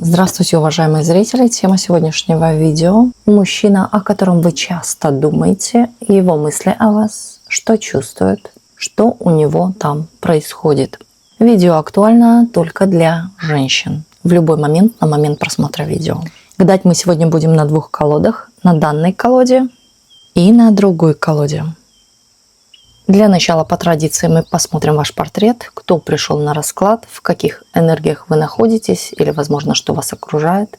Здравствуйте, уважаемые зрители! Тема сегодняшнего видео – мужчина, о котором вы часто думаете, его мысли о вас, что чувствует, что у него там происходит. Видео актуально только для женщин. В любой момент, на момент просмотра видео. Гадать мы сегодня будем на двух колодах. На данной колоде и на другой колоде. Для начала, по традиции, мы посмотрим ваш портрет, кто пришел на расклад, в каких энергиях вы находитесь или, возможно, что вас окружает.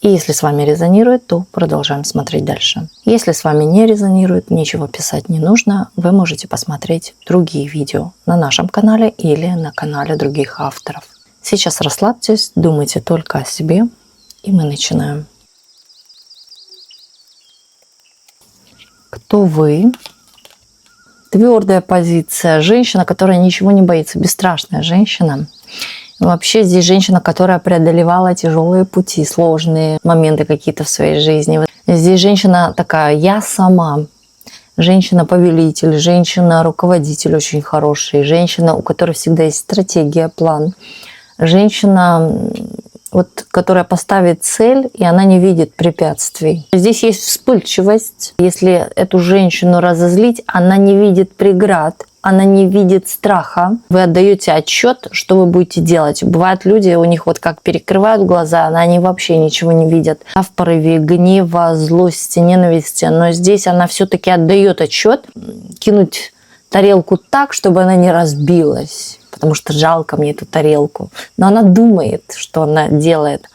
И если с вами резонирует, то продолжаем смотреть дальше. Если с вами не резонирует, ничего писать не нужно, вы можете посмотреть другие видео на нашем канале или на канале других авторов. Сейчас расслабьтесь, думайте только о себе, и мы начинаем. Кто вы? Твердая позиция, женщина, которая ничего не боится, бесстрашная женщина. Вообще здесь женщина, которая преодолевала тяжелые пути, сложные моменты какие-то в своей жизни. Здесь женщина такая, я сама. Женщина-повелитель, женщина-руководитель очень хороший, женщина, у которой всегда есть стратегия, план. Женщина, которая поставит цель, и она не видит препятствий. Здесь есть вспыльчивость. Если эту женщину разозлить, она не видит преград, она не видит страха. Вы отдаете отчет, что вы будете делать. Бывают люди, у них как перекрывают глаза, они вообще ничего не видят. В порыве гнева, злости, ненависти. Но здесь она все-таки отдает отчет, кинуть тарелку так, чтобы она не разбилась. Потому что жалко мне эту тарелку. Но она думает, что она делает.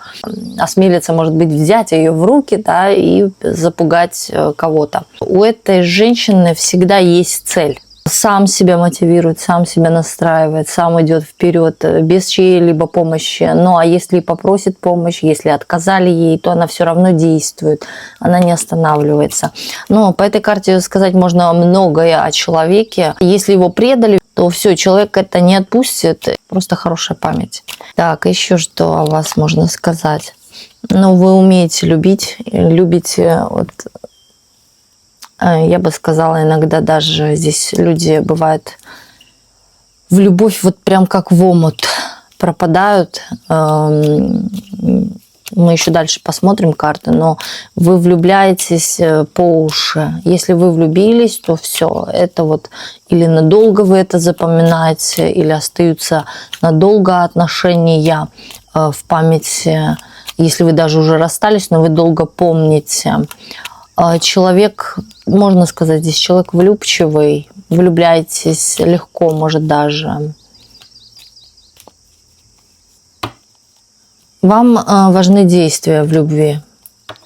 Осмелится, может быть, взять ее в руки, и запугать кого-то. У этой женщины всегда есть цель. Сам себя мотивирует, сам себя настраивает, сам идет вперед без чьей-либо помощи. Ну а если попросит помощь, если отказали ей, то она все равно действует, она не останавливается. Но по этой карте сказать можно многое о человеке. Если его предали, то все, человек это не отпустит. Просто хорошая память. Так, еще что о вас можно сказать? Вы умеете любить, любите я бы сказала, иногда даже здесь люди бывают в любовь прям как в омут пропадают. Мы еще дальше посмотрим карты, но вы влюбляетесь по уши. Если вы влюбились, то все, это или надолго вы это запоминаете, или остаются надолго отношения в памяти. Если вы даже уже расстались, но вы долго помните. Человек, можно сказать, здесь человек влюбчивый, влюбляетесь легко, может даже. Вам важны действия в любви,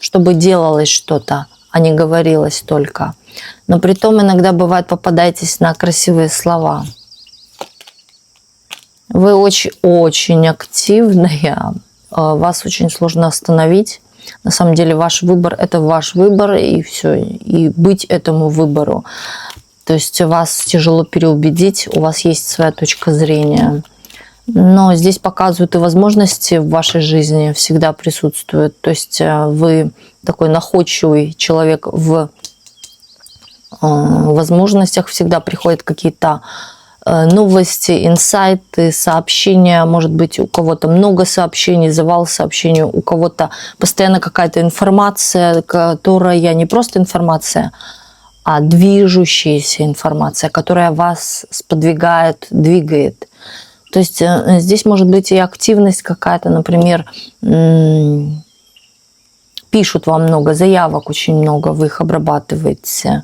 чтобы делалось что-то, а не говорилось только. Но при том иногда бывает попадаетесь на красивые слова. Вы очень активная, вас очень сложно остановить. На самом деле ваш выбор – это ваш выбор, и все, и быть этому выбору. То есть вас тяжело переубедить, у вас есть своя точка зрения. Но здесь показывают и возможности в вашей жизни всегда присутствуют. То есть вы такой находчивый человек в возможностях, всегда приходят какие-то новости, инсайты, сообщения. Может быть, у кого-то много сообщений, завал сообщений, у кого-то постоянно какая-то информация, которая не просто информация, а движущаяся информация, которая вас сподвигает, двигает. То есть здесь может быть и активность какая-то, например, пишут вам много заявок, очень много, вы их обрабатываете.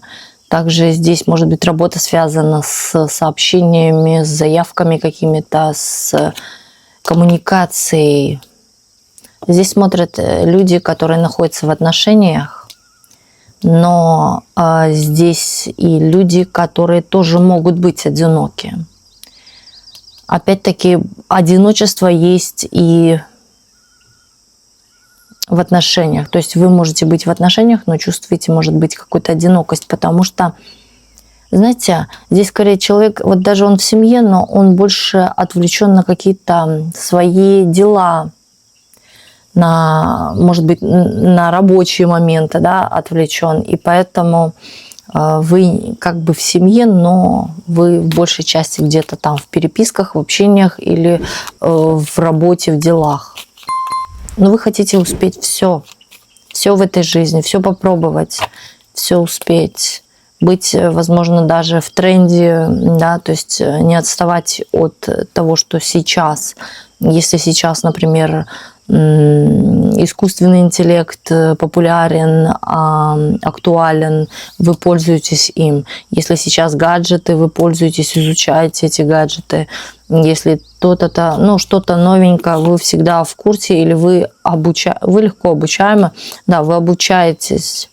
Также здесь может быть работа связана с сообщениями, с заявками какими-то, с коммуникацией. Здесь смотрят люди, которые находятся в отношениях, но здесь и люди, которые тоже могут быть одиноки. Опять-таки, одиночество есть и в отношениях. То есть вы можете быть в отношениях, но чувствуете, может быть, какую-то одинокость, потому что, знаете, здесь скорее человек, даже он в семье, но он больше отвлечен на какие-то свои дела, может быть, на рабочие моменты, отвлечен. И поэтому вы как бы в семье, но вы в большей части где-то там в переписках, в общениях или в работе, в делах. Но вы хотите успеть все. Все в этой жизни, все попробовать, все успеть. Быть, возможно, даже в тренде, да, то есть не отставать от того, что сейчас. Если сейчас, например, искусственный интеллект популярен, актуален, вы пользуетесь им. Если сейчас гаджеты, вы пользуетесь, изучаете эти гаджеты. Если то-то, ну, что-то новенькое, вы всегда в курсе, или вы легко обучаемы, да, вы обучаетесь.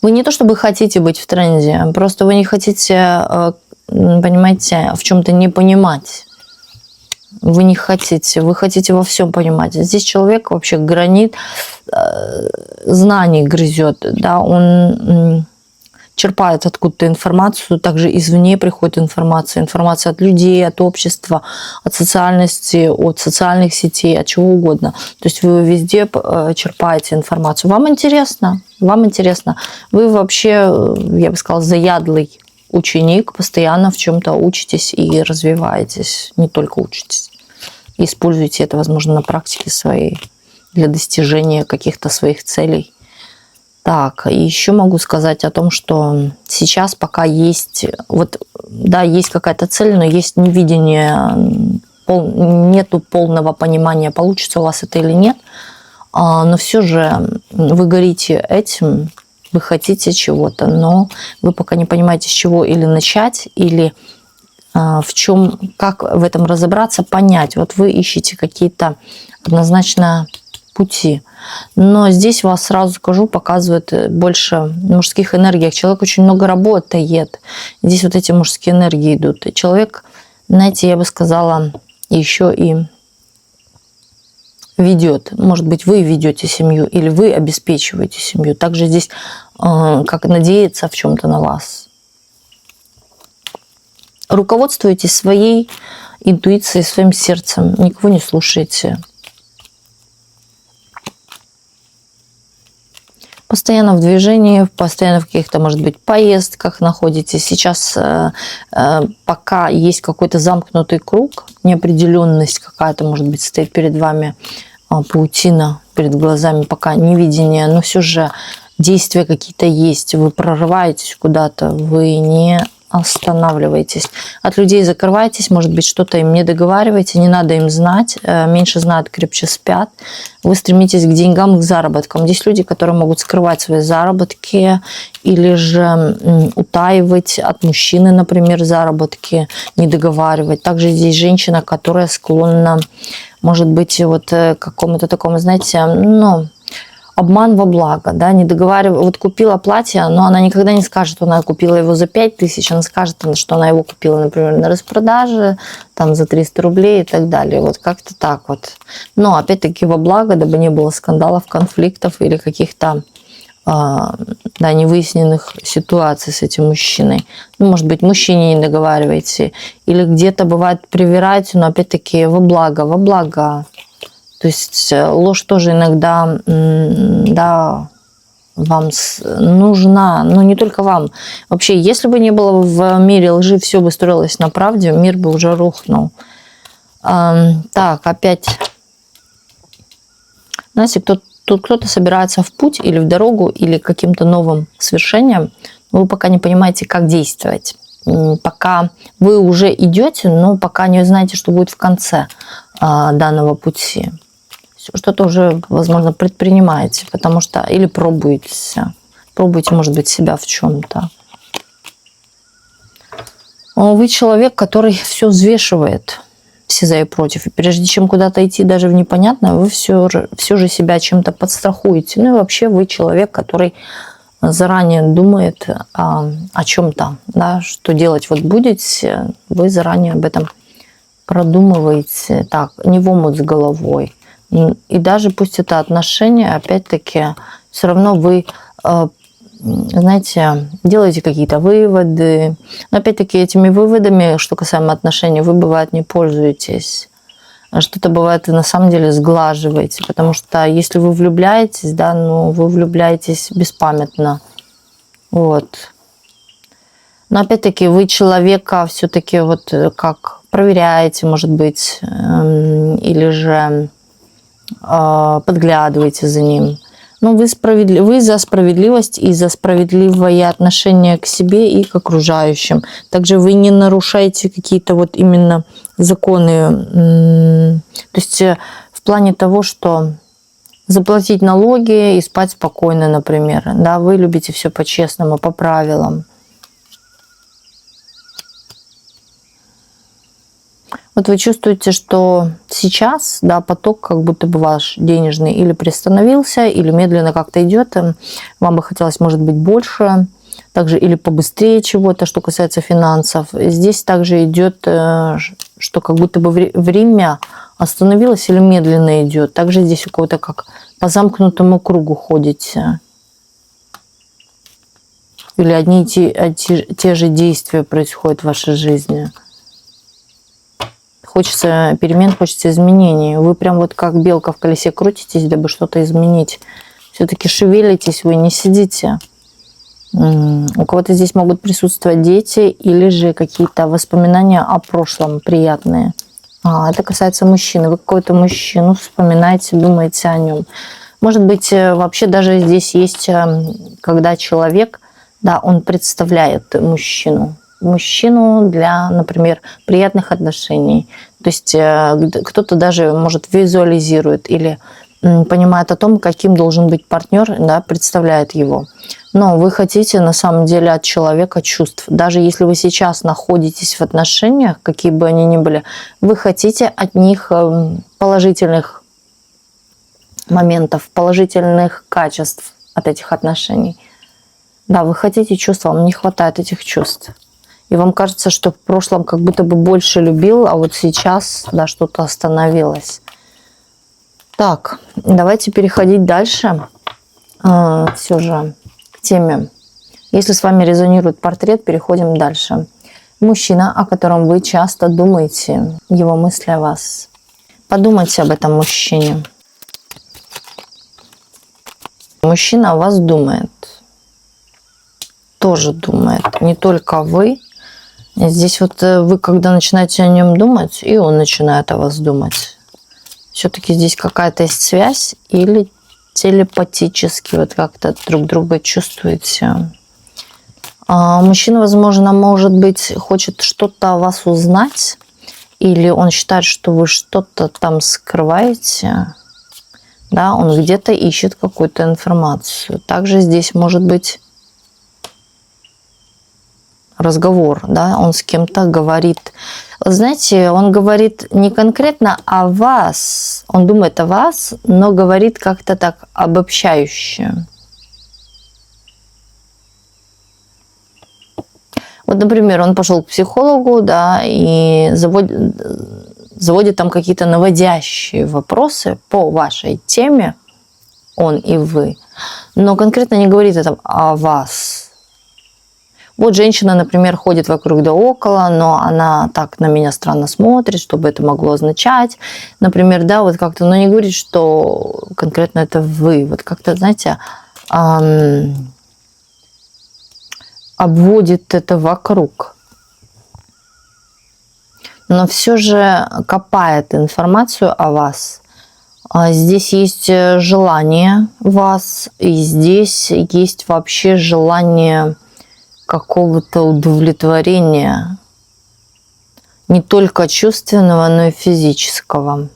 Вы не то чтобы хотите быть в тренде, просто вы не хотите, понимаете, в чем-то не понимать. Вы не хотите, вы хотите во всем понимать. Здесь человек вообще гранит знаний грызет, да, он черпает откуда-то информацию, также извне приходит информация от людей, от общества, от социальности, от социальных сетей, от чего угодно. То есть вы везде черпаете информацию. Вам интересно, Вы вообще, я бы сказала, заядлый ученик, постоянно в чем-то учитесь и развиваетесь, не только учитесь. Используйте это, возможно, на практике своей для достижения каких-то своих целей. Так, и еще могу сказать о том, что сейчас пока есть, вот, да, есть какая-то цель, но есть невидение, нету полного понимания, получится у вас это или нет, но все же вы горите этим, вы хотите чего-то, но вы пока не понимаете, с чего или начать, или в чем, как в этом разобраться, понять. Вот вы ищете какие-то однозначно пути. Но здесь вас, сразу скажу, показывает больше мужских энергий. Человек очень много работает. Здесь вот эти мужские энергии идут. И человек, знаете, я бы сказала, еще и ведет. Может быть, вы ведете семью или вы обеспечиваете семью. Также здесь как надеяться в чем-то на вас. Руководствуйтесь своей интуицией, своим сердцем. Никого не слушайте. Постоянно в движении, постоянно в каких-то, может быть, поездках находитесь. Сейчас пока есть какой-то замкнутый круг, неопределенность какая-то, может быть, стоит перед вами, паутина перед глазами, пока невидение, но все же действия какие-то есть. Вы прорываетесь куда-то, вы не останавливаетесь. От людей закрываетесь, может быть, что-то им не договариваете, не надо им знать, меньше знают, крепче спят. Вы стремитесь к деньгам, к заработкам. Здесь люди, которые могут скрывать свои заработки или же утаивать от мужчины, например, заработки, не договаривать. Также здесь женщина, которая склонна, может быть, вот к какому-то такому, знаете, ну, обман во благо, да, не договаривая. Вот купила платье, но она никогда не скажет, что она купила его за 5000, она скажет, что она его купила, например, на распродаже, там за 300 рублей и так далее. Вот как-то так вот. Но опять-таки во благо, дабы не было скандалов, конфликтов или каких-то да, невыясненных ситуаций с этим мужчиной. Ну, может быть, мужчине не договариваете. Или где-то бывает привираете, но опять-таки во благо, во благо. То есть ложь тоже иногда, да, вам нужна, но не только вам. Вообще, если бы не было в мире лжи, все бы строилось на правде, мир бы уже рухнул. Так, опять, знаете, тут кто-то собирается в путь или в дорогу, или к каким-то новым свершениям, но вы пока не понимаете, как действовать. Пока вы уже идете, но пока не знаете, что будет в конце данного пути. Что-то уже, возможно, предпринимаете, потому что или пробуете, может быть, себя в чем-то. Вы человек, который все взвешивает, все за и против. И прежде чем куда-то идти даже в непонятное, вы все же себя чем-то подстрахуете. Ну и вообще вы человек, который заранее думает о чем-то, да, что делать вот будете, вы заранее об этом продумываете. Так, не в омут с головой. И даже пусть это отношения, опять-таки, все равно вы, знаете, делаете какие-то выводы. Но опять-таки этими выводами, что касаемо отношений, вы, бывает, не пользуетесь. Что-то, бывает, вы на самом деле сглаживаете. Потому что если вы влюбляетесь, да, ну, вы влюбляетесь беспамятно. Вот. Но опять-таки вы человека все-таки вот как проверяете, может быть, или же подглядываете за ним. Но вы за справедливость и за справедливое отношение к себе и к окружающим. Также вы не нарушаете какие-то вот именно законы. То есть в плане того, что заплатить налоги и спать спокойно, например. Да, вы любите все по-честному, по правилам. Вот вы чувствуете, что сейчас, да, поток как будто бы ваш денежный или приостановился, или медленно как-то идет. Вам бы хотелось, может быть, больше, также или побыстрее чего-то, что касается финансов. Здесь также идет, что как будто бы время остановилось или медленно идет. Также здесь у кого-то как по замкнутому кругу ходите. Или одни и те же действия происходят в вашей жизни. Хочется перемен, хочется изменений. Вы прям вот как белка в колесе крутитесь, дабы что-то изменить. Все-таки шевелитесь, вы не сидите. У кого-то здесь могут присутствовать дети или же какие-то воспоминания о прошлом приятные. Это касается мужчины. Вы какого-то мужчину вспоминаете, думаете о нем. Может быть, вообще даже здесь есть, когда человек, да, он представляет мужчину для, например, приятных отношений. То есть кто-то даже, может, визуализирует или понимает о том, каким должен быть партнер, да, представляет его. Но вы хотите на самом деле от человека чувств. Даже если вы сейчас находитесь в отношениях, какие бы они ни были, вы хотите от них положительных моментов, положительных качеств от этих отношений. Да, вы хотите чувств, вам не хватает этих чувств. И вам кажется, что в прошлом как будто бы больше любил, а вот сейчас, да, что-то остановилось. Так, давайте переходить дальше. Все же к теме. Если с вами резонирует портрет, переходим дальше. Мужчина, о котором вы часто думаете, его мысли о вас. Подумайте об этом мужчине. Мужчина о вас думает. Тоже думает. Не только вы. Здесь вот вы, когда начинаете о нем думать, и он начинает о вас думать. Все-таки здесь какая-то есть связь или телепатически вот как-то друг друга чувствуете. Мужчина, возможно, может быть, хочет что-то о вас узнать, или он считает, что вы что-то там скрываете. Да, он где-то ищет какую-то информацию. Также здесь может быть разговор, да, он с кем-то говорит. Знаете, он говорит не конкретно о вас, он думает о вас, но говорит как-то так обобщающе. Вот, например, он пошел к психологу, да, и заводит там какие-то наводящие вопросы по вашей теме, он и вы, но конкретно не говорит это о вас. Вот женщина, например, ходит вокруг да около, но она так на меня странно смотрит, что бы это могло означать. Например, да, вот как-то, но не говорит, что конкретно это вы. Вот как-то, знаете, обводит это вокруг. Но все же копает информацию о вас. Здесь есть желание вас, и здесь есть вообще желание какого-то удовлетворения, не только чувственного, но и физического.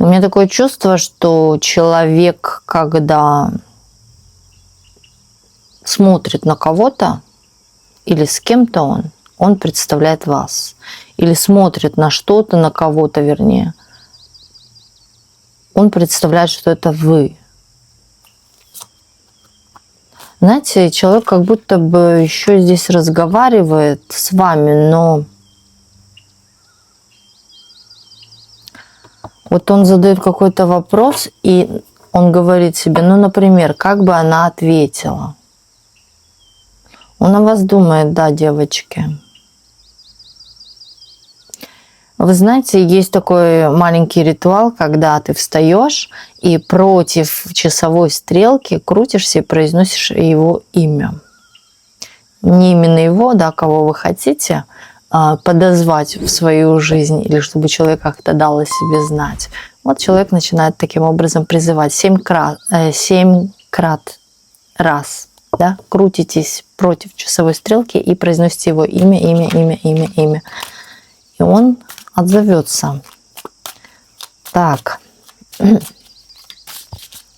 У меня такое чувство, что человек, когда смотрит на кого-то или с кем-то он представляет вас. Или смотрит на что-то, на кого-то, вернее, он представляет, что это вы. Знаете, человек как будто бы еще здесь разговаривает с вами, но вот он задает какой-то вопрос, и он говорит себе, ну, например, как бы она ответила. Он о вас думает, да, девочки. Вы знаете, есть такой маленький ритуал, когда ты встаешь и против часовой стрелки крутишься и произносишь его имя. Не именно его, да, кого вы хотите подозвать в свою жизнь, или чтобы человек как-то дал о себе знать. Вот человек начинает таким образом призывать 7 крат раз. Да? Крутитесь против часовой стрелки и произносите его имя, имя, имя, имя, имя. И он отзовется. Так.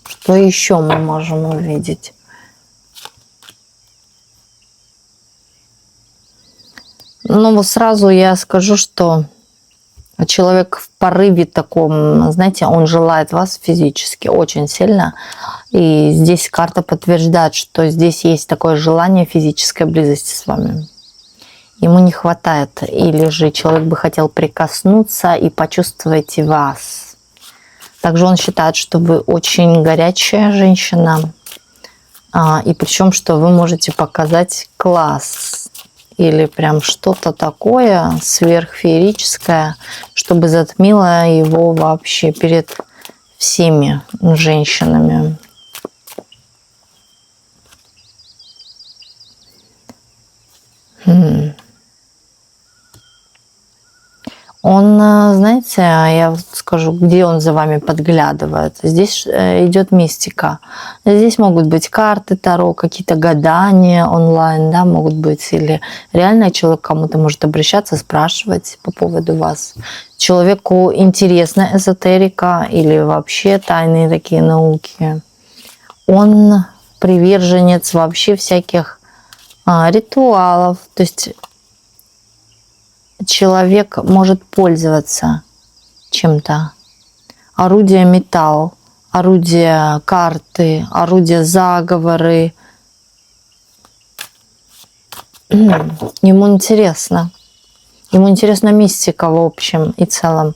Что еще мы можем увидеть? Ну, вот сразу я скажу, что человек в порыве таком, знаете, он желает вас физически очень сильно. И здесь карта подтверждает, что здесь есть такое желание физической близости с вами. Ему не хватает. Или же человек бы хотел прикоснуться и почувствовать вас. Также он считает, что вы очень горячая женщина. И причем, что вы можете показать класс. Или прям что-то такое сверхфеерическое, чтобы затмило его вообще перед всеми женщинами. Он, знаете, я скажу, где он за вами подглядывает. Здесь идет мистика. Здесь могут быть карты Таро, какие-то гадания онлайн, да, могут быть. Или реально человек к кому-то может обращаться, спрашивать по поводу вас. Человеку интересна эзотерика или вообще тайные такие науки. Он приверженец вообще всяких ритуалов. То есть человек может пользоваться чем-то. Орудие металл, орудие карты, орудие заговоры. Ему интересно. Ему интересна мистика в общем и целом.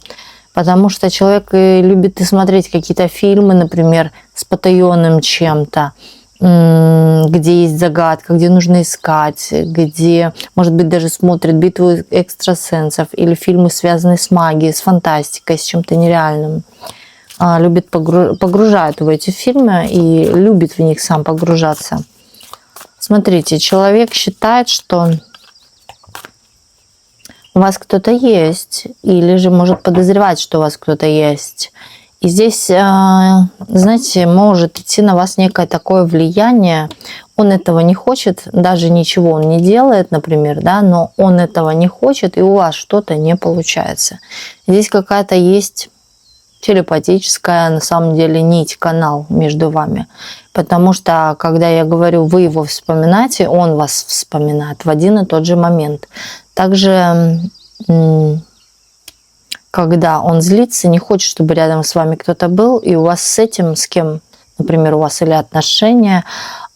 Потому что человек любит и смотреть какие-то фильмы, например, с потаенным чем-то, где есть загадка, где нужно искать, где, может быть, даже смотрит «Битву экстрасенсов» или фильмы, связанные с магией, с фантастикой, с чем-то нереальным. Любит погружает в эти фильмы и любит в них сам погружаться. Смотрите, человек считает, что у вас кто-то есть, или же может подозревать, что у вас кто-то есть. И здесь, знаете, может идти на вас некое такое влияние. Он этого не хочет, даже ничего он не делает, например, да, но он этого не хочет, и у вас что-то не получается. Здесь какая-то есть телепатическая, на самом деле, нить, канал между вами. Потому что, когда я говорю, вы его вспоминаете, он вас вспоминает в один и тот же момент. Также когда он злится, не хочет, чтобы рядом с вами кто-то был, и у вас с этим, с кем, например, у вас или отношения,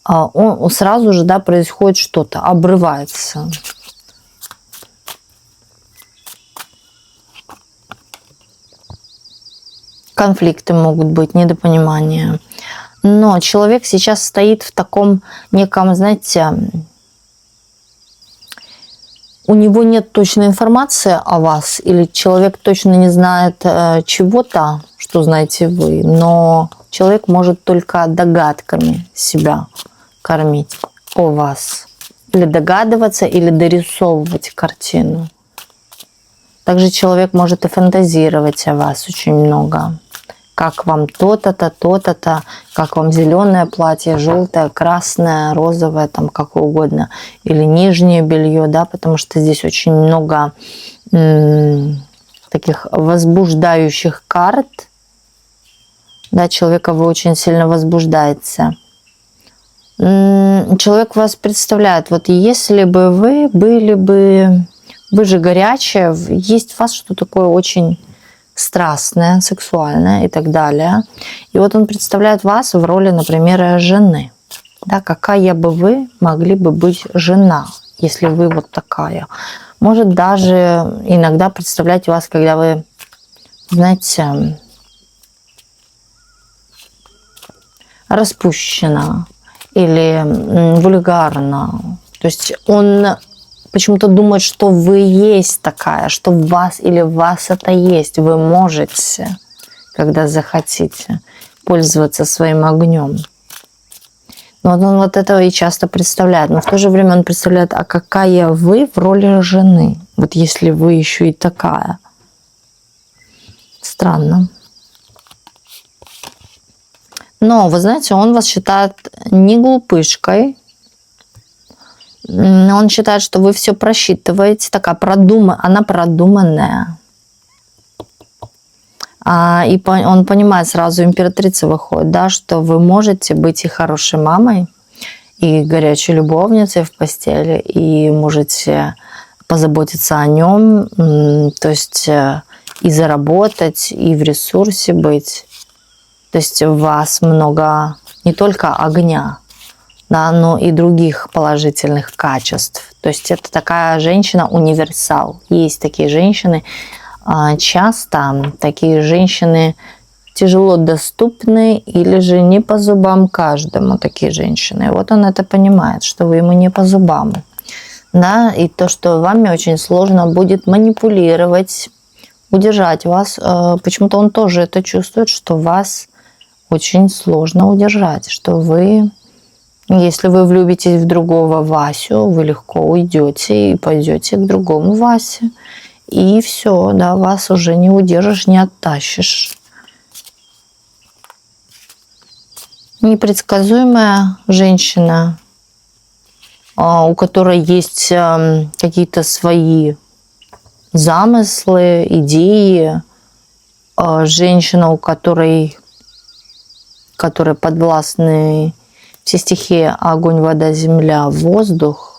он сразу же, да, происходит что-то, обрывается. Конфликты могут быть, недопонимания. Но человек сейчас стоит в таком неком, знаете, у него нет точной информации о вас, или человек точно не знает чего-то, что знаете вы, но человек может только догадками себя кормить о вас. Или догадываться, или дорисовывать картину. Также человек может и фантазировать о вас очень много. Как вам то-то, то-то, как вам зеленое платье, желтое, красное, розовое, там какое угодно. Или нижнее белье, да, потому что здесь очень много таких возбуждающих карт. Да, человека вы очень сильно возбуждаете. Человек вас представляет, вот если бы вы были бы, вы же горячая, есть в вас что-то такое очень страстное, сексуальное и так далее. И вот он представляет вас в роли, например, жены. Да, какая бы вы могли бы быть жена, если вы вот такая. Может даже иногда представлять вас, когда вы, знаете, распущена или вульгарна. То есть он почему-то думает, что вы есть такая, что в вас или в вас это есть. Вы можете, когда захотите, пользоваться своим огнем. Но он вот этого и часто представляет. Но в то же время он представляет, а какая вы в роли жены? Вот если вы еще и такая. Странно. Но, вы знаете, он вас считает не глупышкой. Он считает, что вы все просчитываете. Такая она продуманная. И он понимает, сразу императрица выходит, да, что вы можете быть и хорошей мамой, и горячей любовницей в постели, и можете позаботиться о нем, то есть и заработать, и в ресурсе быть. То есть у вас много не только огня, да, но и других положительных качеств. То есть это такая женщина-универсал. Есть такие женщины. Часто такие женщины тяжело доступны или же не по зубам каждому такие женщины. И вот он это понимает, что вы ему не по зубам. Да, и то, что вами очень сложно будет манипулировать, удержать вас. Почему-то он тоже это чувствует, что вас очень сложно удержать, что вы, если вы влюбитесь в другого Васю, вы легко уйдете и пойдете к другому Васе. И все, да, вас уже не удержишь, не оттащишь. Непредсказуемая женщина, у которой есть какие-то свои замыслы, идеи. Женщина, у которой подвластны все стихии: огонь, вода, земля, воздух.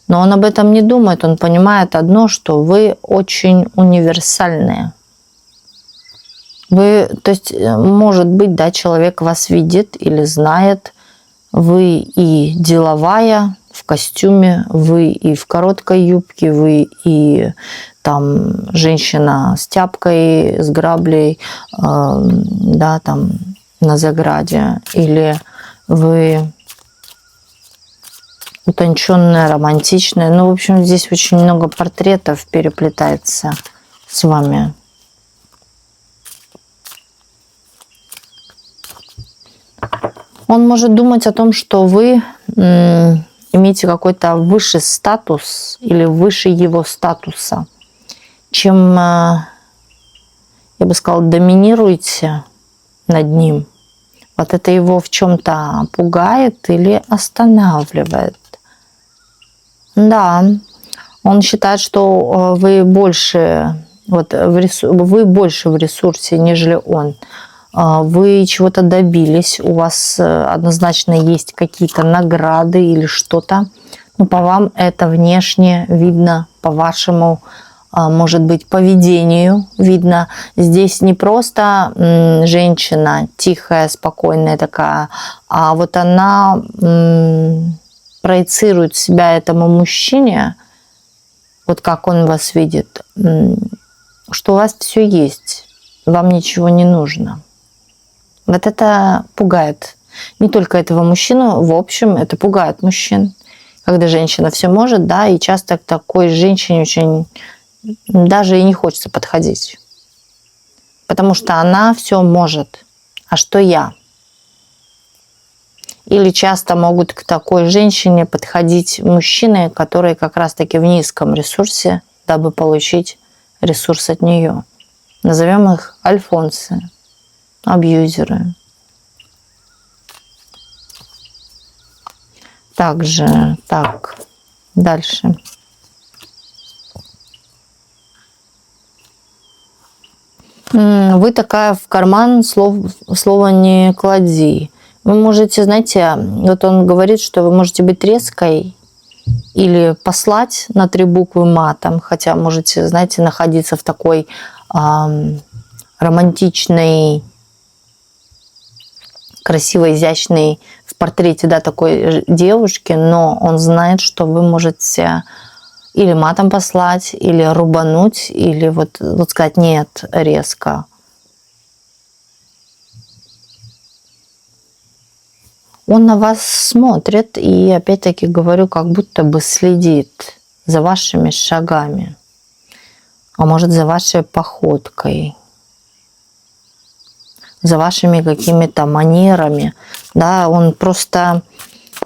Но он об этом не думает, он понимает одно, что вы очень универсальные. Вы, то есть, может быть, да, человек вас видит или знает, вы и деловая в костюме, вы и в короткой юбке, вы и там женщина с тяпкой, с граблей, да, там на заграде, или вы утонченная, романтичная. Ну, в общем, здесь очень много портретов переплетается с вами. Он может думать о том, что вы имеете какой-то высший статус или выше его статуса, чем, я бы сказала, доминируете над ним. Вот это его в чем-то пугает или останавливает. Да, он считает, что вы больше, вы больше в ресурсе, нежели он. Вы чего-то добились, у вас однозначно есть какие-то награды или что-то. Но по вам это внешне видно, по вашему, может быть, поведению видно. Здесь не просто женщина тихая, спокойная такая, а вот она проецирует себя этому мужчине, вот как он вас видит, что у вас все есть, вам ничего не нужно. Вот это пугает не только этого мужчину, в общем, это пугает мужчин, когда женщина все может, да, и часто к такой женщине очень даже и не хочется подходить, потому что она все может, а что я? Или часто могут к такой женщине подходить мужчины, которые как раз-таки в низком ресурсе, дабы получить ресурс от нее. Назовем их альфонсы, абьюзеры. Также, так, дальше. Вы такая в карман слова не клади. Вы можете, знаете, вот он говорит, что вы можете быть резкой или послать на 3 буквы матом, хотя можете, знаете, находиться в такой романтичной, красивой, изящной в портрете, да, такой девушки, но он знает, что вы можете или матом послать, или рубануть, или вот сказать нет резко. Он на вас смотрит и, опять-таки говорю, как будто бы следит за вашими шагами, а может, за вашей походкой, за вашими какими-то манерами. Да, он просто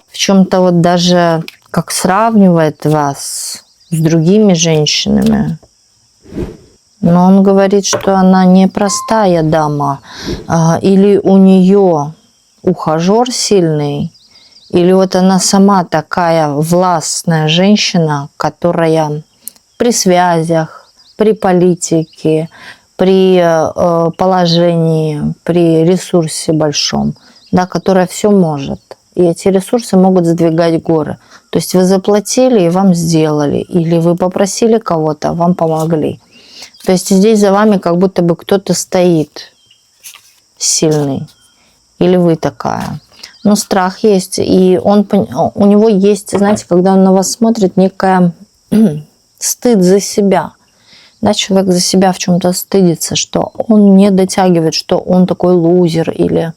в чем-то вот даже как сравнивает вас с другими женщинами. Но он говорит, что она непростая дама, или у нее ухажер сильный, или вот она сама такая властная женщина, которая при связях, при политике, при положении, при ресурсе большом, да, которая все может. И эти ресурсы могут сдвигать горы. То есть вы заплатили и вам сделали, или вы попросили кого-то, вам помогли. То есть здесь за вами как будто бы кто-то стоит сильный, или вы такая. Но страх есть, и у него есть, знаете, когда он на вас смотрит, некая стыд за себя. Да, человек за себя в чем-то стыдится, что он не дотягивает, что он такой лузер, или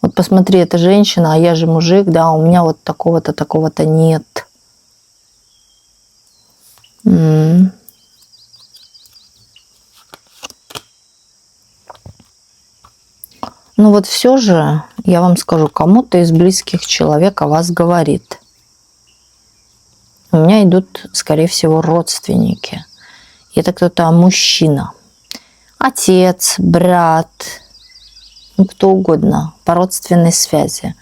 вот посмотри, это женщина, а я же мужик, да, у меня вот такого-то, такого-то нет. Ну вот все же, я вам скажу, кому-то из близких человек о вас говорит. У меня идут, скорее всего, родственники. Это кто-то мужчина. Отец, брат, ну, кто угодно, по родственной связи.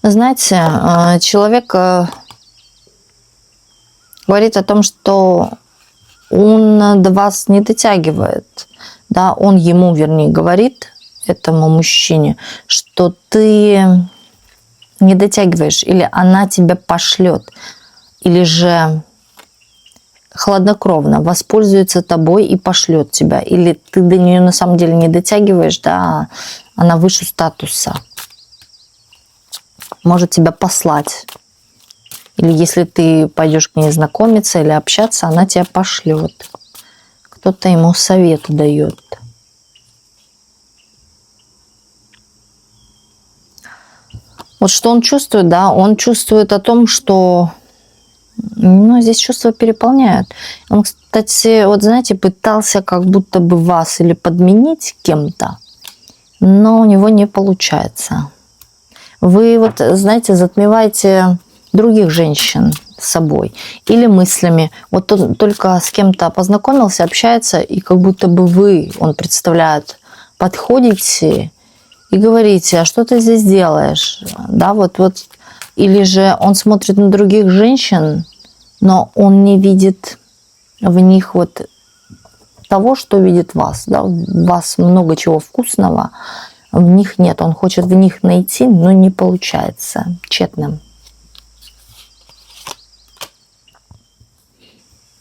Знаете, человек говорит о том, что он до вас не дотягивает. Да, он ему, вернее, говорит, этому мужчине, что ты не дотягиваешь, или она тебя пошлет, или же хладнокровно воспользуется тобой и пошлет тебя, или ты до нее на самом деле не дотягиваешь, да, она выше статуса, может тебя послать. Или если ты пойдешь к ней знакомиться или общаться, она тебя пошлет. Кто-то ему совет дает. Вот что он чувствует, да, он чувствует о том, что, ну, здесь чувства переполняют. Он, кстати, вот знаете, пытался как будто бы вас или подменить кем-то, но у него не получается. Вы вот, знаете, затмеваете других женщин собой или мыслями. Вот он только с кем-то познакомился, общается, и как будто бы вы, он представляет, подходите и говорите, а что ты здесь делаешь? Да, вот. Или же он смотрит на других женщин, но он не видит в них вот того, что видит вас. Да? В вас много чего вкусного, в них нет. Он хочет в них найти, но не получается. Тщетно.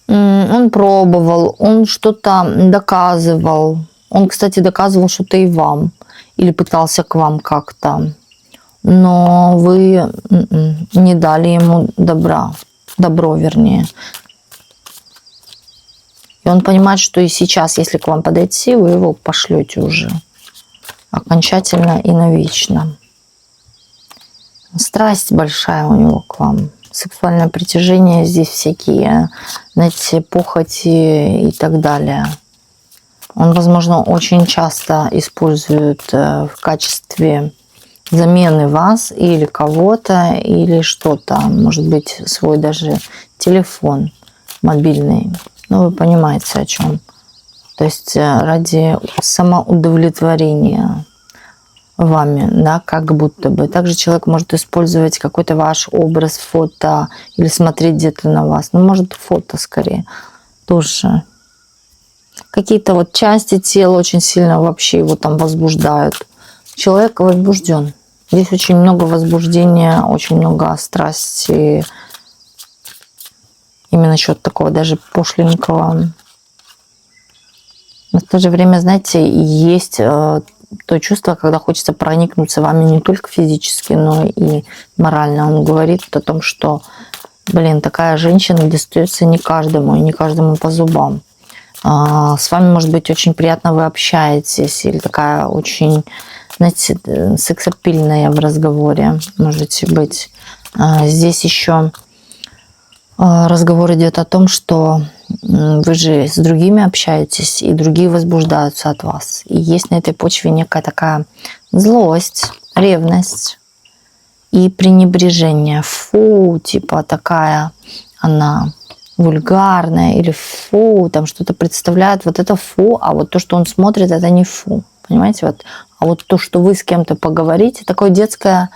Он пробовал, он что-то доказывал. Он, кстати, доказывал что-то и вам. Или пытался к вам как-то. Но вы не дали ему добро, вернее. И он понимает, что и сейчас, если к вам подойти, вы его пошлете уже. Окончательно и навечно. Страсть большая у него к вам. Сексуальное притяжение, здесь всякие, знаете, похоти и так далее. Он, возможно, очень часто использует в качестве замены вас или кого-то, или что-то. Может быть, свой даже телефон мобильный. Ну, вы понимаете, о чем. То есть ради самоудовлетворения вами, да, как будто бы. Также человек может использовать какой-то ваш образ, фото, или смотреть где-то на вас. Ну, может, фото скорее тоже. Какие-то вот части тела очень сильно вообще его там возбуждают. Человек возбужден. Здесь очень много возбуждения, очень много страсти. Именно счет такого даже пошленького. Но в то же время, знаете, есть то чувство, когда хочется проникнуться вами не только физически, но и морально. Он говорит о том, что, блин, такая женщина достается не каждому, и не каждому по зубам. С вами, может быть, очень приятно вы общаетесь, или такая очень, знаете, сексапильная в разговоре можете быть. Здесь еще разговор идет о том, что вы же с другими общаетесь, и другие возбуждаются от вас. И есть на этой почве некая такая злость, ревность и пренебрежение. Фу, типа такая она вульгарное или фу, там что-то представляет, вот это фу, а вот то, что он смотрит, это не фу. Понимаете? Вот. А вот то, что вы с кем-то поговорите, такое детское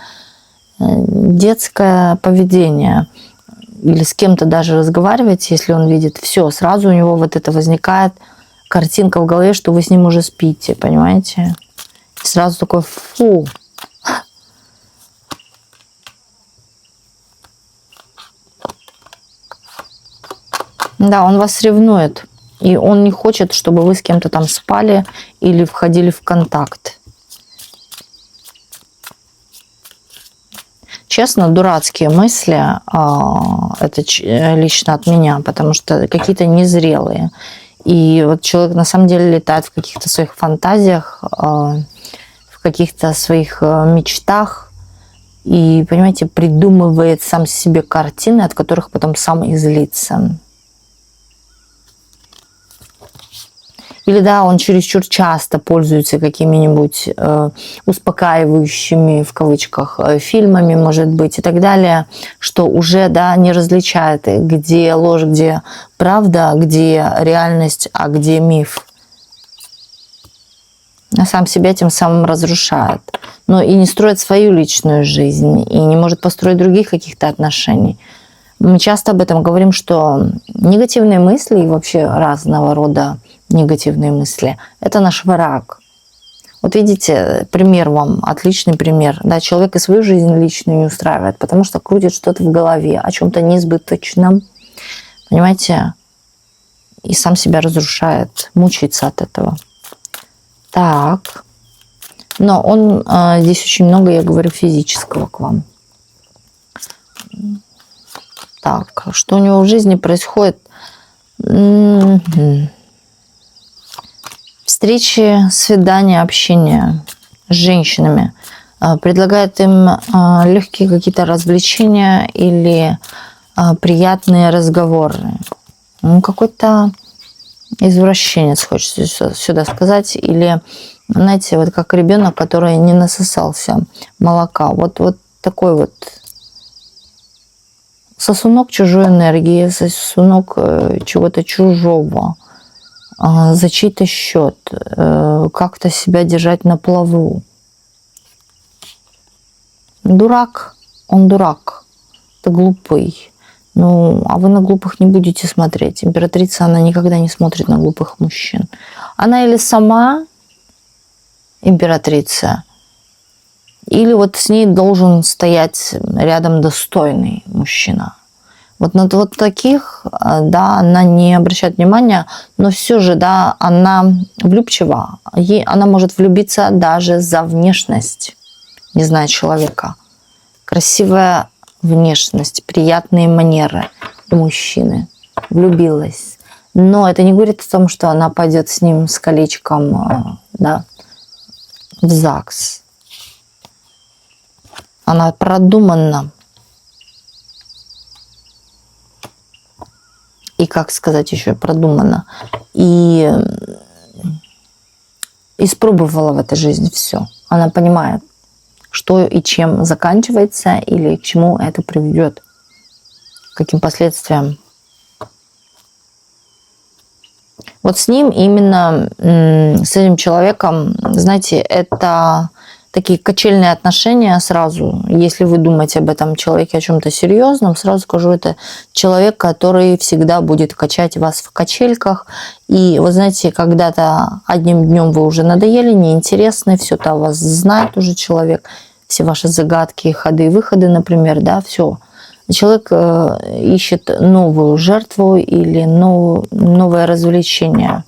поведение. Или с кем-то даже разговариваете, если он видит, все, сразу у него вот это возникает картинка в голове, что вы с ним уже спите, понимаете? И сразу такой фу. Да, он вас ревнует. И он не хочет, чтобы вы с кем-то там спали или входили в контакт. Честно, дурацкие мысли, это лично от меня, потому что какие-то незрелые. И вот человек на самом деле летает в каких-то своих фантазиях, в каких-то своих мечтах. И, понимаете, придумывает сам себе картины, от которых потом сам и злится. Или да, он чересчур часто пользуется какими-нибудь успокаивающими, в кавычках, фильмами, может быть, и так далее, что уже, да, не различает, где ложь, где правда, где реальность, а где миф. А сам себя тем самым разрушает. Но и не строит свою личную жизнь, и не может построить других каких-то отношений. Мы часто об этом говорим, что негативные мысли и вообще разного рода негативные мысли – это наш враг. Вот видите, пример вам, отличный пример. Да, человек и свою жизнь личную не устраивает, потому что крутит что-то в голове, о чем-то несбыточном. Понимаете? И сам себя разрушает, мучается от этого. Так. Но он здесь очень много, я говорю, физического к вам. Так, что у него в жизни происходит? Встречи, свидания, общение с женщинами. Предлагает им легкие какие-то развлечения или приятные разговоры. Ну, какой-то извращенец, хочется сюда сказать. Или, знаете, вот как ребенок, который не насосался молока. Вот такой вот сосунок чужой энергии, сосунок чего-то чужого. За чей-то счет, как-то себя держать на плаву. Дурак, он дурак, это глупый. Ну, а вы на глупых не будете смотреть. Императрица, она никогда не смотрит на глупых мужчин. Она или сама императрица, или вот с ней должен стоять рядом достойный мужчина. Вот на вот таких, да, она не обращает внимания, но все же, да, она влюбчива. Она может влюбиться даже за внешность, не зная человека. Красивая внешность, приятные манеры у мужчины. Влюбилась. Но это не говорит о том, что она пойдет с ним с колечком, да, в ЗАГС. Она продуманна. И, как сказать, еще продуманно. И испробовала в этой жизни все. Она понимает, что и чем заканчивается, или к чему это приведет, к каким последствиям. Вот с ним именно, с этим человеком, знаете, это такие качельные отношения сразу. Если вы думаете об этом человеке, о чем-то серьезном, сразу скажу, это человек, который всегда будет качать вас в качельках. И вы знаете, когда-то одним днем вы уже надоели, неинтересны, все-то о вас знает уже человек, все ваши загадки, ходы и выходы, например, да, все. Человек ищет новую жертву или новое развлечение.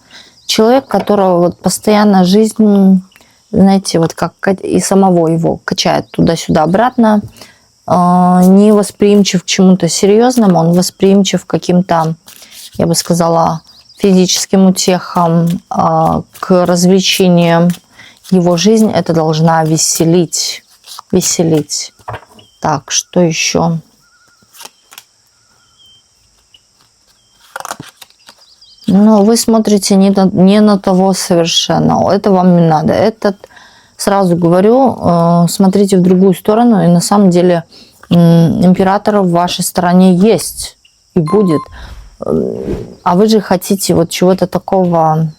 Человек, которого вот постоянно жизнь, знаете, вот как и самого его качает туда-сюда обратно, не восприимчив к чему-то серьезному, он восприимчив к каким-то, я бы сказала, физическим утехам, к развлечениям. Его жизнь это должна веселить. Веселить. Так, что еще? Но вы смотрите не на того совершенно. Это вам не надо. Этот, сразу говорю, смотрите в другую сторону. И на самом деле император в вашей стороне есть и будет. А вы же хотите вот чего-то такого...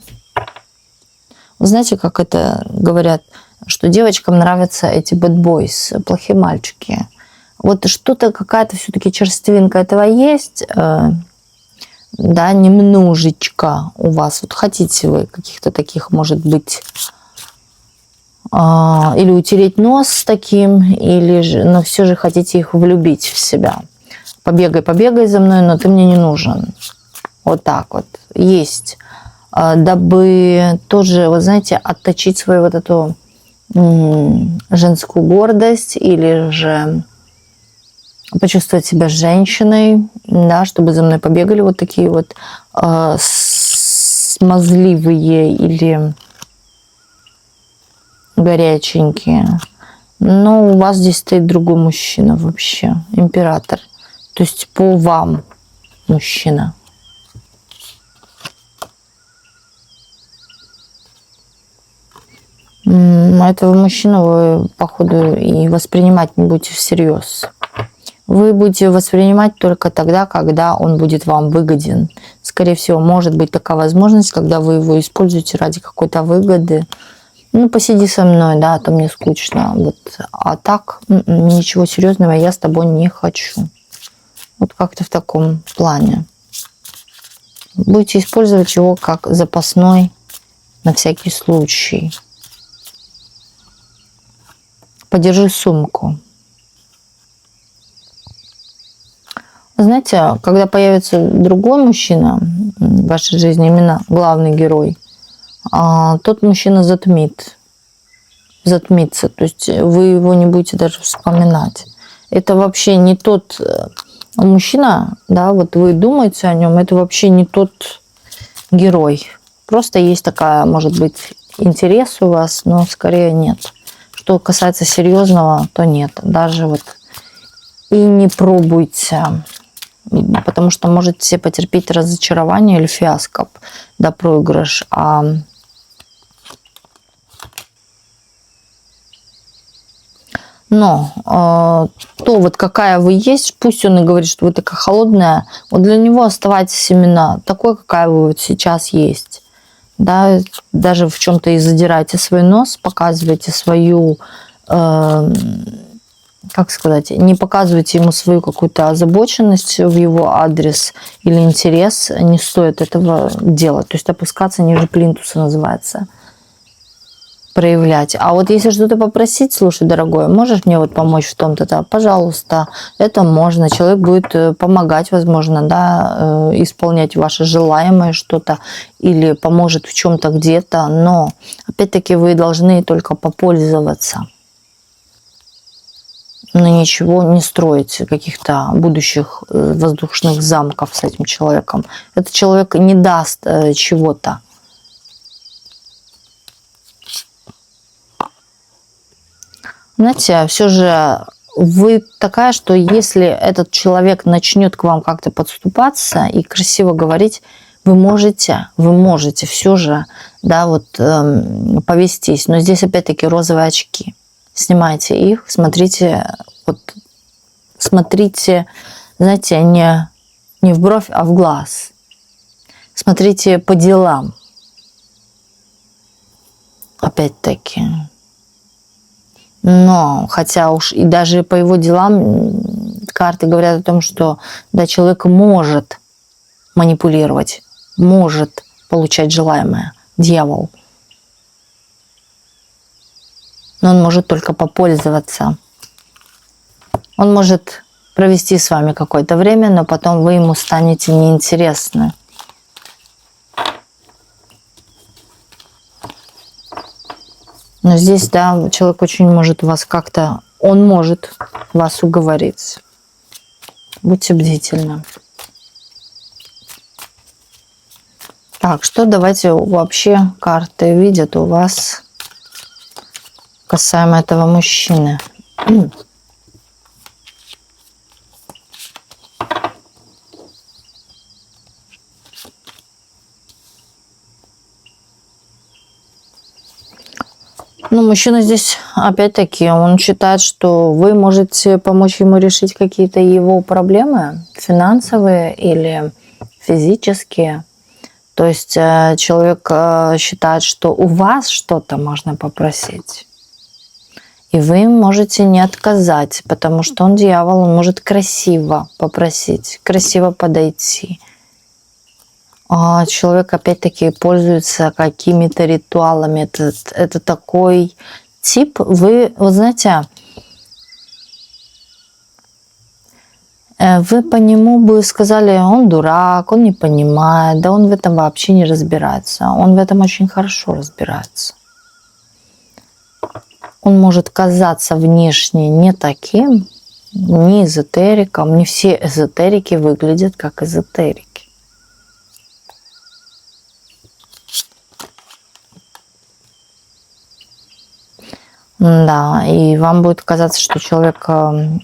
Вы знаете, как это говорят, что девочкам нравятся эти bad boys, плохие мальчики. Вот что-то, какая-то все-таки черствинка этого есть, да, немножечко у вас. Вот хотите вы каких-то таких, может быть, или утереть нос с таким, или же, но все же хотите их влюбить в себя. Побегай, побегай за мной, но ты мне не нужен. Вот так вот. Есть. Дабы тоже, вы знаете, отточить свою вот эту женскую гордость или же почувствовать себя женщиной, да, чтобы за мной побегали вот такие вот смазливые или горяченькие. Но у вас здесь стоит другой мужчина вообще, император. То есть по вам мужчина. Этого мужчину вы, походу, и воспринимать не будете всерьез. Вы будете воспринимать только тогда, когда он будет вам выгоден. Скорее всего, может быть такая возможность, когда вы его используете ради какой-то выгоды. Ну, посиди со мной, да, а то мне скучно. Вот. А так, ничего серьезного я с тобой не хочу. Вот как-то в таком плане. Будете использовать его как запасной на всякий случай. Подержи сумку. Знаете, когда появится другой мужчина в вашей жизни, именно главный герой, тот мужчина затмится. То есть вы его не будете даже вспоминать. Это вообще не тот мужчина, да, вот вы думаете о нем, это вообще не тот герой. Просто есть такая, может быть, интерес у вас, но скорее нет. Что касается серьезного, то нет. Даже вот и не пробуйте, потому что можете потерпеть разочарование или фиаско, да, проигрыш. Но то вот какая вы есть, пусть он и говорит, что вы такая холодная, вот для него оставайтесь именно такой, какая вы вот сейчас есть. Да, даже в чем-то и задирайте свой нос, показывайте свою, как сказать, не показывайте ему свою какую-то озабоченность в его адрес или интерес, не стоит этого делать. То есть опускаться ниже плинтуса называется. Проявлять. А вот если что-то попросить, слушай, дорогой, можешь мне вот помочь в том-то, да, пожалуйста, это можно. Человек будет помогать, возможно, да, исполнять ваше желаемое что-то или поможет в чем-то где-то, но опять-таки вы должны только попользоваться. Но ничего не строить, каких-то будущих воздушных замков с этим человеком. Этот человек не даст чего-то. Знаете, все же вы такая, что если этот человек начнет к вам как-то подступаться и красиво говорить, вы можете все же, да, вот повестись. Но здесь опять-таки розовые очки. Снимайте их, смотрите, знаете, не в бровь, а в глаз. Смотрите по делам. Опять-таки. Но, хотя уж и даже по его делам карты говорят о том, что да, человек может манипулировать, может получать желаемое. Дьявол. Но он может только попользоваться. Он может провести с вами какое-то время, но потом вы ему станете неинтересны. Но здесь, да, человек очень может вас как-то... Он может вас уговорить. Будьте бдительны. Так, что давайте вообще карты видят у вас касаемо этого мужчины. Ну, мужчина здесь, опять-таки, он считает, что вы можете помочь ему решить какие-то его проблемы, финансовые или физические. То есть человек считает, что у вас что-то можно попросить. И вы можете не отказать, потому что он дьявол, он может красиво попросить, красиво подойти. А человек опять-таки пользуется какими-то ритуалами. Это такой тип, вы знаете, вы по нему бы сказали, он дурак, он не понимает, да он в этом вообще не разбирается. Он в этом очень хорошо разбирается. Он может казаться внешне не таким, не эзотериком. Не все эзотерики выглядят как эзотерики. Да, и вам будет казаться, что человек,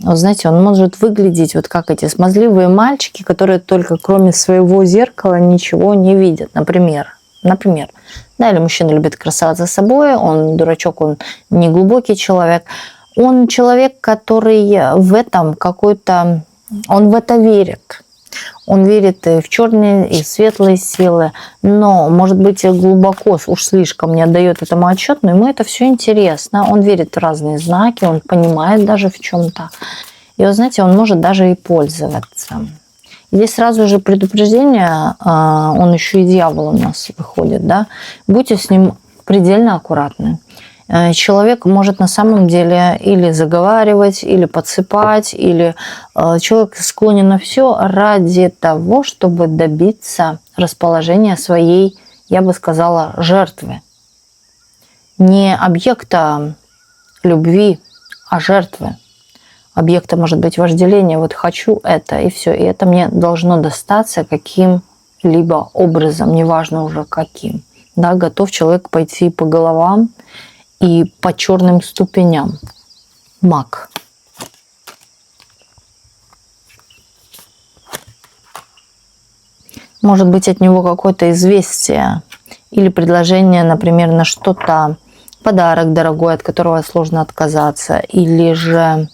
знаете, он может выглядеть вот как эти смазливые мальчики, которые только кроме своего зеркала ничего не видят. Например, да, или мужчина любит красоваться собой, он дурачок, он не глубокий человек. Он человек, который в этом какой-то, он в это верит. Он верит и в черные, и в светлые силы, но, может быть, глубоко, уж слишком не отдает этому отчет, но ему это все интересно. Он верит в разные знаки, он понимает даже в чем-то. И, вы знаете, он может даже и пользоваться. Здесь сразу же предупреждение, он еще и дьявол у нас выходит, да. Будьте с ним предельно аккуратны. Человек может на самом деле или заговаривать, или подсыпать, или человек склонен на все ради того, чтобы добиться расположения своей, я бы сказала, жертвы. Не объекта любви, а жертвы. Объекта может быть вожделение. Вот хочу это, и все. И это мне должно достаться каким-либо образом, неважно уже каким. Да, готов человек пойти по головам и по черным ступеням. Маг. Может быть, от него какое-то известие или предложение, например, на что-то, подарок дорогой, от которого сложно отказаться, или же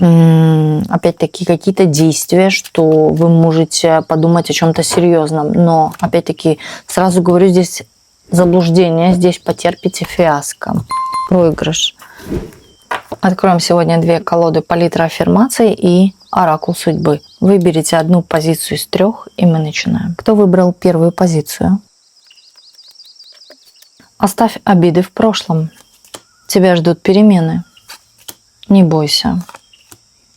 опять-таки какие-то действия, что вы можете подумать о чем-то серьезном. Но опять-таки сразу говорю, здесь заблуждение, здесь потерпите фиаско, проигрыш. Откроем сегодня две колоды палитра аффирмаций и оракул судьбы. Выберите одну позицию из трех, и мы начинаем. Кто выбрал первую позицию? Оставь обиды в прошлом. Тебя ждут перемены. Не бойся.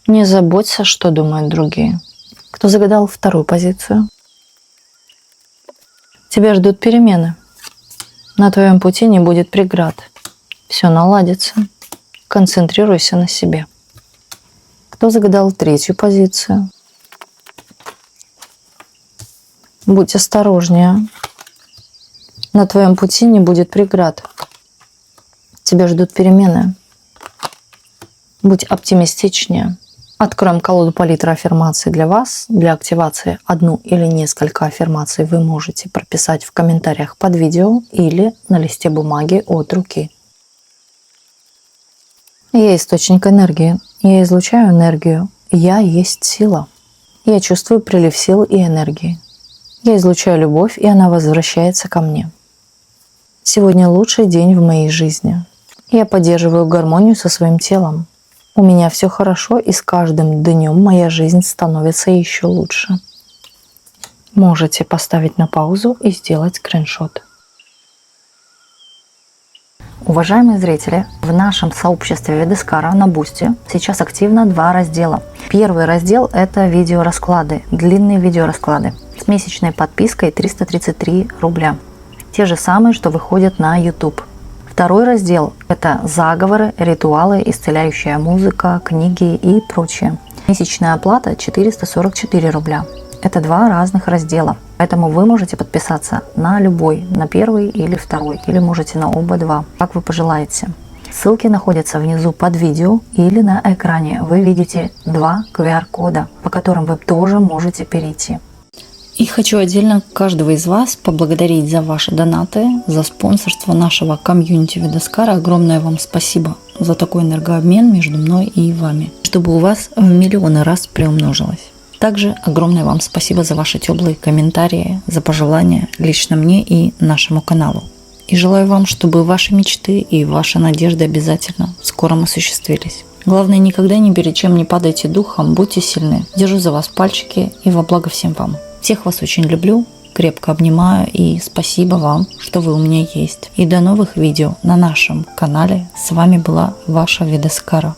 Не заботься, что думают другие. Кто загадал вторую позицию? Тебя ждут перемены. На твоем пути не будет преград. Все наладится. Концентрируйся на себе. Кто загадал третью позицию? Будь осторожнее. На твоем пути не будет преград. Тебя ждут перемены. Будь оптимистичнее. Откроем колоду палитра аффирмаций для вас. Для активации одну или несколько аффирмаций вы можете прописать в комментариях под видео или на листе бумаги от руки. Я источник энергии. Я излучаю энергию. Я есть сила. Я чувствую прилив сил и энергии. Я излучаю любовь, и она возвращается ко мне. Сегодня лучший день в моей жизни. Я поддерживаю гармонию со своим телом. У меня все хорошо, и с каждым днем моя жизнь становится еще лучше. Можете поставить на паузу и сделать скриншот. Уважаемые зрители, в нашем сообществе Ведескара на Бусти сейчас активно два раздела. Первый раздел – это видеорасклады, длинные видеорасклады с месячной подпиской 333 рубля. Те же самые, что выходят на YouTube. Второй раздел – это заговоры, ритуалы, исцеляющая музыка, книги и прочее. Месячная оплата 444 рубля. Это два разных раздела. Поэтому вы можете подписаться на любой, на первый или второй, или можете на оба два, как вы пожелаете. Ссылки находятся внизу под видео или на экране. Вы видите два QR-кода, по которым вы тоже можете перейти. И хочу отдельно каждого из вас поблагодарить за ваши донаты, за спонсорство нашего комьюнити Ведескара. Огромное вам спасибо за такой энергообмен между мной и вами, чтобы у вас в миллионы раз приумножилось. Также огромное вам спасибо за ваши теплые комментарии, за пожелания лично мне и нашему каналу. И желаю вам, чтобы ваши мечты и ваши надежды обязательно в скором осуществились. Главное, никогда ни перед чем не падайте духом, будьте сильны. Держу за вас пальчики и во благо всем вам. Всех вас очень люблю, крепко обнимаю и спасибо вам, что вы у меня есть. И до новых видео на нашем канале. С вами была ваша Видескара.